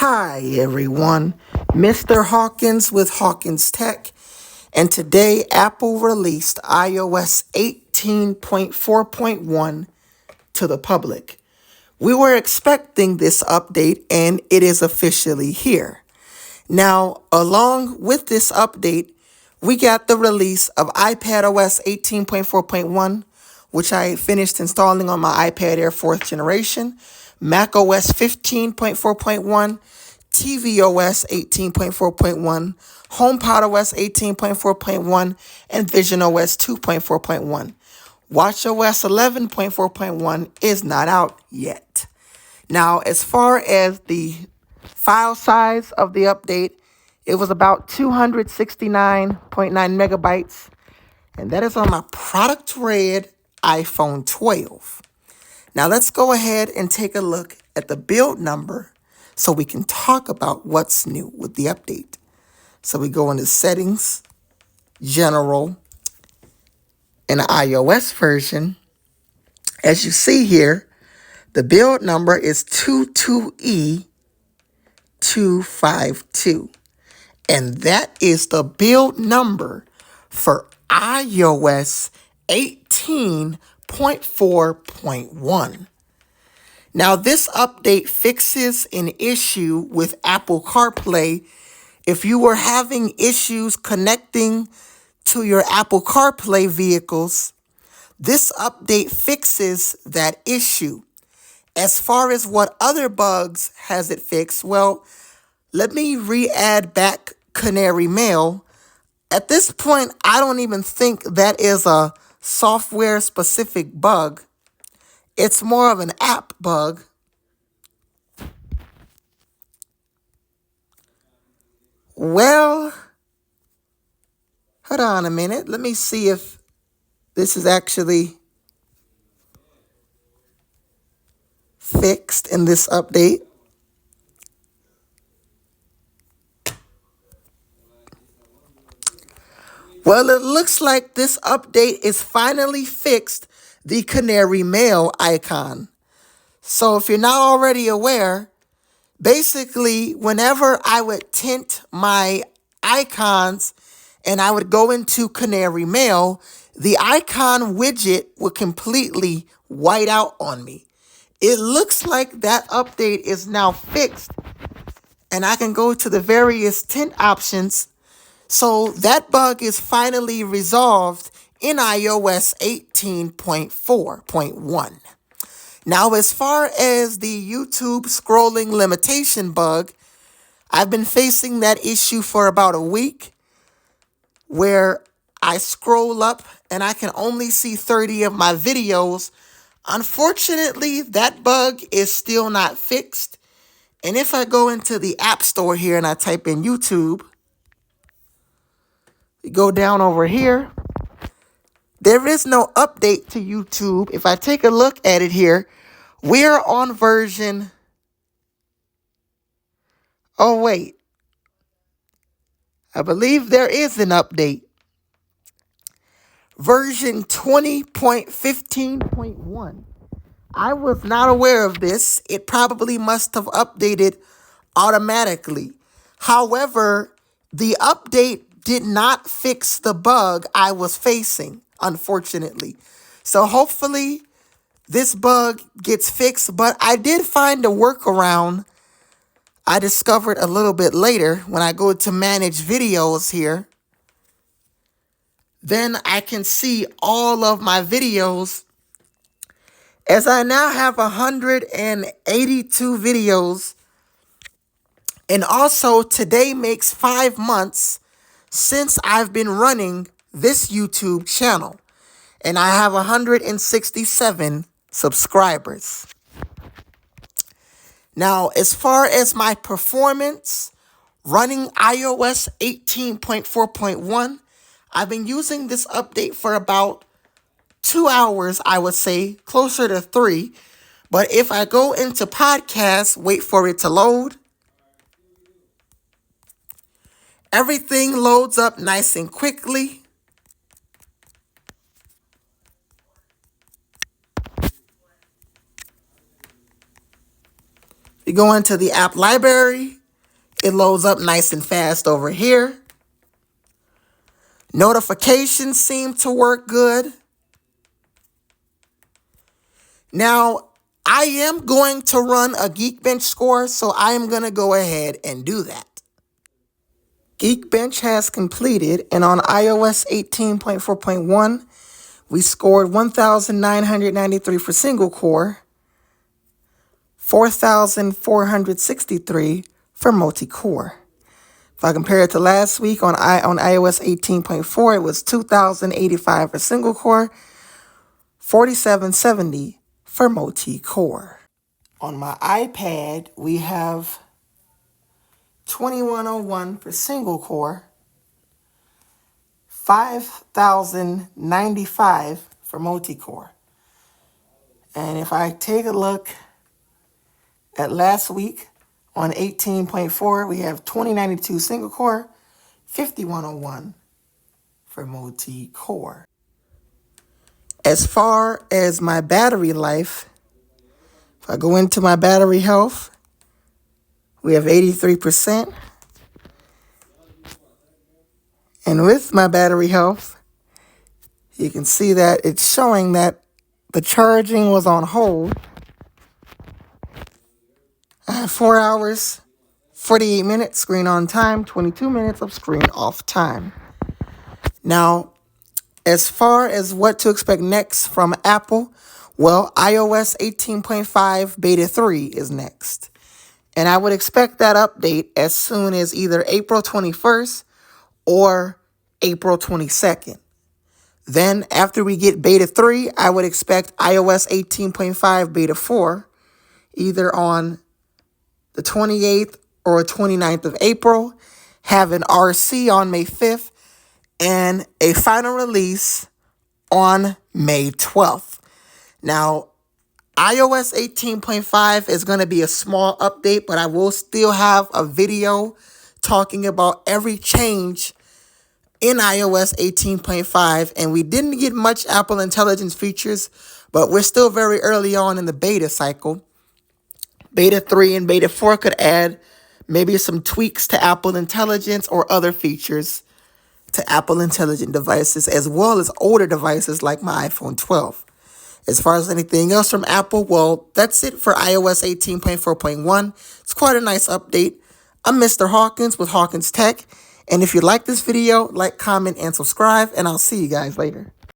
Hi everyone, Mr. Hawkins with Hawkins Tech, and today Apple released iOS 18.4.1 to the public. We were expecting this update and it is officially here. Now, along with this update, we got the release of iPadOS 18.4.1, which I finished installing on my iPad Air 4th generation, macOS 15.4.1, tvOS 18.4.1, HomePodOS 18.4.1, and visionOS 2.4.1. watchOS 11.4.1 is not out yet. Now, as far as the file size of the update, it was about 269.9 megabytes, and that is on my product red iPhone 12. Now let's go ahead and take a look at the build number so we can talk about what's new with the update. So we go into settings, general, and iOS version. As you see here, the build number is 22E252. And that is the build number for iOS 18.4.1. Now, this update fixes an issue with Apple CarPlay. If you were having issues connecting to your Apple CarPlay vehicles, this update fixes that issue. As far as what other bugs has it fixed, well, let me re-add back Canary Mail. At this point, I don't even think that is a software-specific bug. It's more of an app bug. Well, hold on a minute. Let me see if this is actually fixed in this update. Well, it looks like this update is finally fixed the Canary Mail icon. So if you're not already aware, basically whenever I would tint my icons and I would go into Canary Mail, the icon widget would completely white out on me. It looks like that update is now fixed, and I can go to the various tint options. So that bug is finally resolved in iOS 18.4.1. Now, as far as the YouTube scrolling limitation bug, I've been facing that issue for about a week, where I scroll up and I can only see 30 of my videos. Unfortunately, that bug is still not fixed. And if I go into the App Store here and I type in YouTube, go down over here, there is no update to YouTube. If I take a look at it here, we're on version, oh wait, I believe there is an update. Version 20.15.1. I was not aware of this. It probably must have updated automatically. However, the update did not fix the bug I was facing, unfortunately. So hopefully this bug gets fixed, but I did find a workaround I discovered a little bit later when I go to manage videos here. Then I can see all of my videos, as I now have 182 videos. And also today makes 5 months since I've been running this YouTube channel, and I have 167 subscribers. Now, as far as my performance running iOS 18.4.1, I've been using this update for about 2 hours, I would say, closer to 3. But if I go into podcasts, wait for it to load, everything loads up nice and quickly. You go into the app library, it loads up nice and fast over here. Notifications seem to work good. Now, I am going to run a Geekbench score, so I am going to go ahead and do that. Geekbench has completed, and on iOS 18.4.1, we scored 1,993 for single core, 4,463 for multi-core. If I compare it to last week on iOS 18.4, it was 2,085 for single core, 4,770 for multi-core. On my iPad, we have 2,101 for single core, 5,095 for multi-core. And if I take a look at last week on 18.4, we have 2,092 single core, 5,101 for multi-core. As far as my battery life, if I go into my battery health, we have 83%. And with my battery health, you can see that it's showing that the charging was on hold. I have 4 hours, 48 minutes screen on time, 22 minutes of screen off time. Now, as far as what to expect next from Apple, well, iOS 18.5 Beta 3 is next. And I would expect that update as soon as either April 21st or April 22nd. Then, after we get Beta 3, I would expect iOS 18.5 Beta 4 either on the 28th or 29th of April, have an RC on May 5th, and a final release on May 12th. Now, iOS 18.5 is going to be a small update, but I will still have a video talking about every change in iOS 18.5, and we didn't get much Apple Intelligence features, but we're still very early on in the beta cycle. Beta 3 and Beta 4 could add maybe some tweaks to Apple Intelligence or other features to Apple Intelligent devices, as well as older devices like my iPhone 12. As far as anything else from Apple, well, that's it for iOS 18.4.1. It's quite a nice update. I'm Mr. Hawkins with Hawkins Tech. And if you like this video, like, comment, and subscribe, and I'll see you guys later.